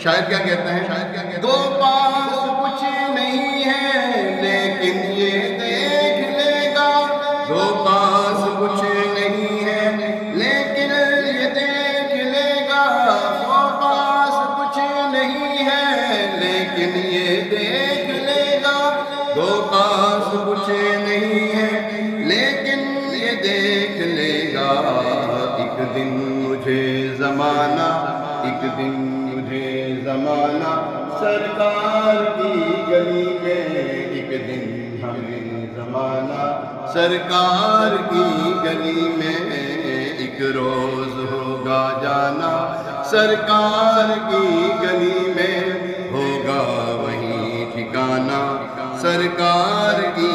شاید کیا کہتے ہیں، دو پاس کچھ نہیں ہے لیکن یہ دیکھ لے گا، دو پاس کچھ نہیں ہے لیکن یہ دیکھ لے گا، دو پاس کچھ نہیں ہے لیکن یہ دیکھ لے گا، دو پاس کچھ نہیں ہے لیکن یہ دیکھ لے گا، ایک دن مجھے زمانہ، ایک دن مجھے زمانہ سرکار کی گلی میں، ایک دن ہمیں زمانہ سرکار کی گلی میں، ایک روز ہوگا جانا سرکار کی گلی میں، ہوگا وہیں ٹھکانہ سرکار کی